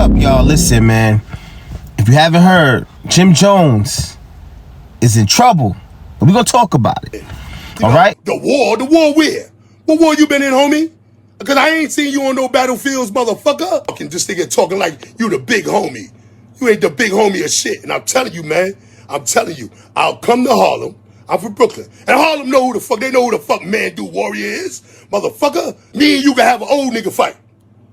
up, y'all? Listen, man. If you haven't heard, Jim Jones is in trouble. We're going to talk about it. All right? The war where? What war you been in, homie? Because I ain't seen you on no battlefields, motherfucker. Fucking this nigga talking like you the big homie. You ain't the big homie of shit. And I'm telling you, man, I'll come to Harlem. I'm from Brooklyn. And Harlem know who the fuck, they know who the fuck Mandu Warrior is. Motherfucker, me and you can have an old nigga fight.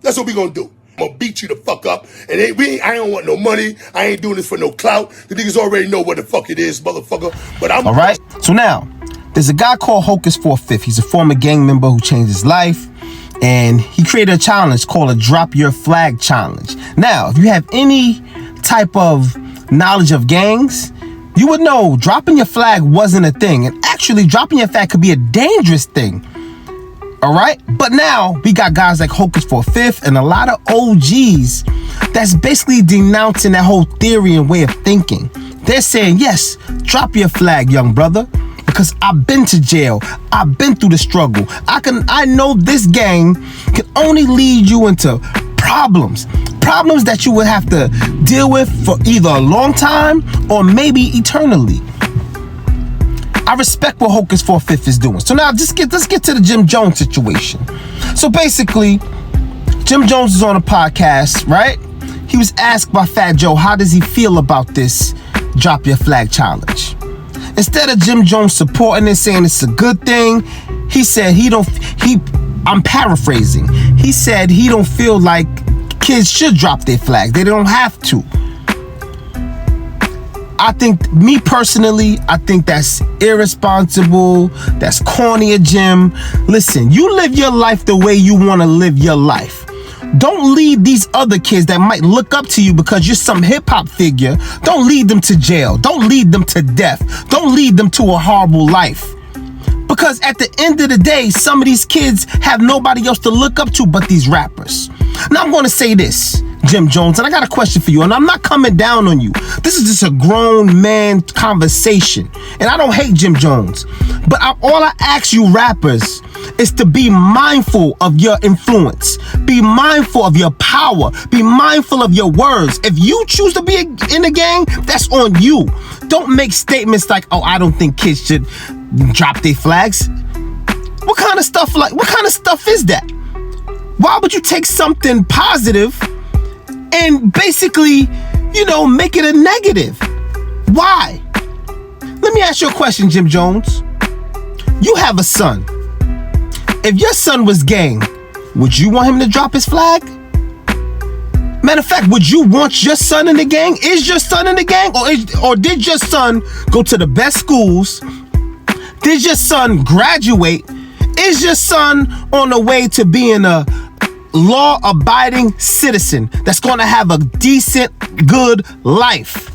That's what we gonna do. I'm gonna beat you the fuck up. And I don't want no money. I ain't doing this for no clout. The niggas already know what the fuck it is, motherfucker. But I'm... All right? So now, there's a guy called Hocus 4/5. He's a former gang member who changed his life. And he created a challenge called a Drop Your Flag Challenge. Now, if you have any type of knowledge of gangs, you would know dropping your flag wasn't a thing. And actually, dropping your flag could be a dangerous thing. All right? But now, we got guys like Hocus 4/5 and a lot of OGs that's basically denouncing that whole theory and way of thinking. They're saying, yes, drop your flag, young brother. Because I've been to jail. I've been through the struggle. I know this gang can only lead you into problems. Problems that you would have to deal with for either a long time or maybe eternally. I respect what Hocus 4/5 is doing. So now let's get to the Jim Jones situation. So basically, Jim Jones is on a podcast, right? He was asked by Fat Joe, how does he feel about this Drop Your Flag Challenge? Instead of Jim Jones supporting it, saying it's a good thing, he said I'm paraphrasing. He said he don't feel like kids should drop their flags. They don't have to. Me personally, I think that's irresponsible. That's corny of Jim. Listen, you live your life the way you want to live your life. Don't lead these other kids that might look up to you because you're some hip-hop figure. Don't lead them to jail. Don't lead them to death. Don't lead them to a horrible life. Because at the end of the day, some of these kids have nobody else to look up to but these rappers. Now I'm going to say this, Jim Jones, and I got a question for you, and I'm not coming down on you. This is just a grown man conversation, and I don't hate Jim Jones. But all I ask you rappers is to be mindful of your influence. Be mindful of your power. Be mindful of your words. If you choose to be in a gang, that's on you. Don't make statements like, oh, I don't think kids should drop their flags. What kind of stuff is that? Why would you take something positive and basically, make it a negative? Why? Let me ask you a question, Jim Jones. You have a son. If your son was gang, would you want him to drop his flag? Matter of fact, would you want your son in the gang? Is your son in the gang? Or did your son go to the best schools? Did your son graduate? Is your son on the way to being a law-abiding citizen that's going to have a decent, good life?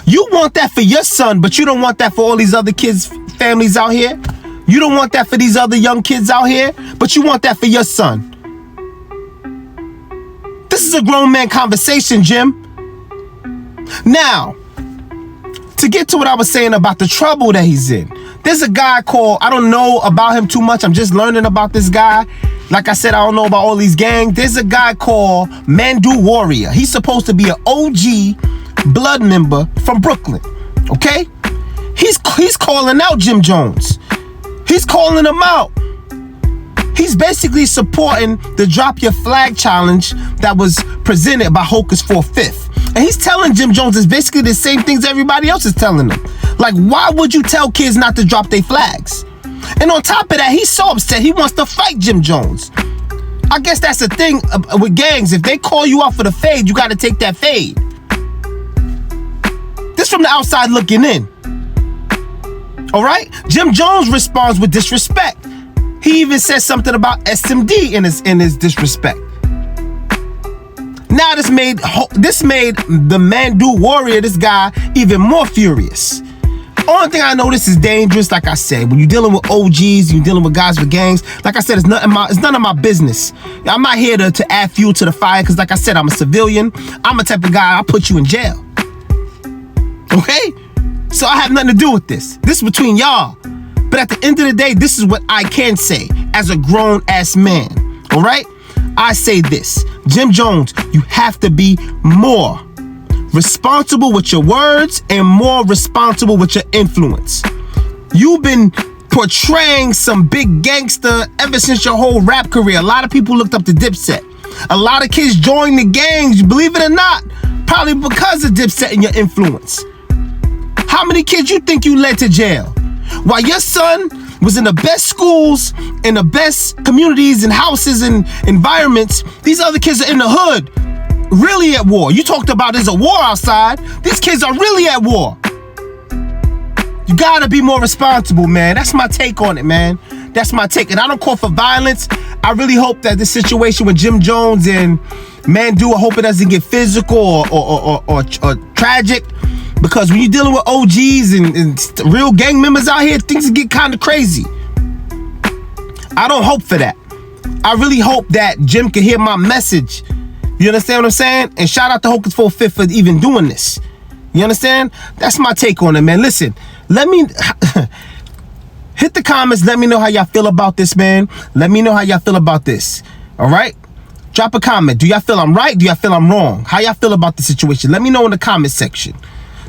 You want that for your son, but you don't want that for all these other kids' families out here? You don't want that for these other young kids out here, but you want that for your son. This is a grown man conversation, Jim. Now, to get to what I was saying about the trouble that he's in, there's a guy called, I don't know about him too much. I'm just learning about this guy. Like I said, I don't know about all these gangs. There's a guy called Mandu Warrior. He's supposed to be an OG blood member from Brooklyn. Okay? He's calling out Jim Jones. He's calling him out. He's basically supporting the Drop Your Flag Challenge that was presented by Hocus 4/5. And he's telling Jim Jones it's basically the same things everybody else is telling them. Like, why would you tell kids not to drop their flags? And on top of that, he's so upset he wants to fight Jim Jones. I guess that's the thing with gangs. If they call you out for the fade, you got to take that fade. This from the outside looking in. All right? Jim Jones responds with disrespect. He even says something about SMD in his disrespect. Now this made the Mandu Warrior, this guy, even more furious. Only thing I know this is dangerous, like I said. When you're dealing with OGs, you're dealing with guys with gangs, like I said, it's none of my business. I'm not here to add fuel to the fire, because like I said, I'm a civilian. I'm a type of guy, I'll put you in jail. Okay? So I have nothing to do with this. This is between y'all. But at the end of the day, this is what I can say as a grown-ass man. All right? I say this, Jim Jones, you have to be more responsible with your words and more responsible with your influence. You've been portraying some big gangster ever since your whole rap career. A lot of people looked up to Dipset. A lot of kids joined the gangs, believe it or not, probably because of Dipset and your influence. How many kids you think you led to jail? While your son was in the best schools, in the best communities and houses and environments, these other kids are in the hood, really at war. You talked about there's a war outside. These kids are really at war. You gotta be more responsible, man. That's my take on it, man. That's my take. And I don't call for violence. I really hope that this situation with Jim Jones and Mandu, I hope it doesn't get physical or tragic. Because when you're dealing with OGs and real gang members out here, things get kind of crazy. I don't hope for that. I really hope that Jim can hear my message. You understand what I'm saying? And shout out to Hocus for Fifth for even doing this. You understand? That's my take on it, man. Listen, let me hit the comments. Let me know how y'all feel about this, man. Let me know how y'all feel about this. All right? Drop a comment. Do y'all feel I'm right? Do y'all feel I'm wrong? How y'all feel about the situation? Let me know in the comment section.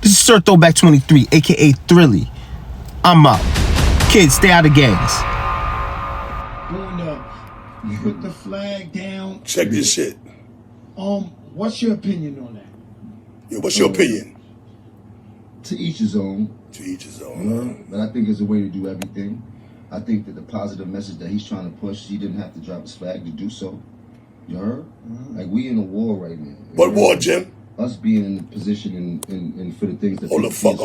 This is Sir Throwback 23, aka Thrilly. I'm out. Kids, stay out of gangs. Going up, put the flag down. Check this shit. What's your opinion on that? Yeah, what's your opinion? To each his own. To each his own. But I think it's a way to do everything. I think that the positive message that he's trying to push, he didn't have to drop his flag to do so. You heard? Like, we in a war right now. What war, Jim? Us being in the position and for the things that... Hold the fuck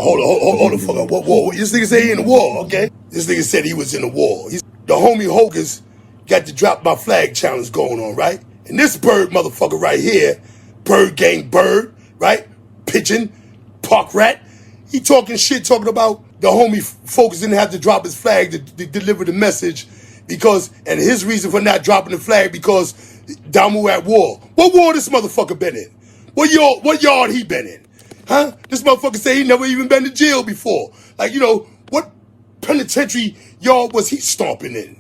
up. What war? This nigga said he in the war, okay? This nigga said he was in the war. The homie Hogan's got the drop my flag challenge going on, right? And this bird motherfucker right here, Bird Gang Bird, right? Pigeon, Park Rat. He talking shit, talking about the homie Focus didn't have to drop his flag to deliver the message because, and his reason for not dropping the flag because Damu at war. What war this motherfucker been in? What yard he been in? Huh? This motherfucker say he never even been to jail before. Like, you know, what penitentiary yard was he stomping in?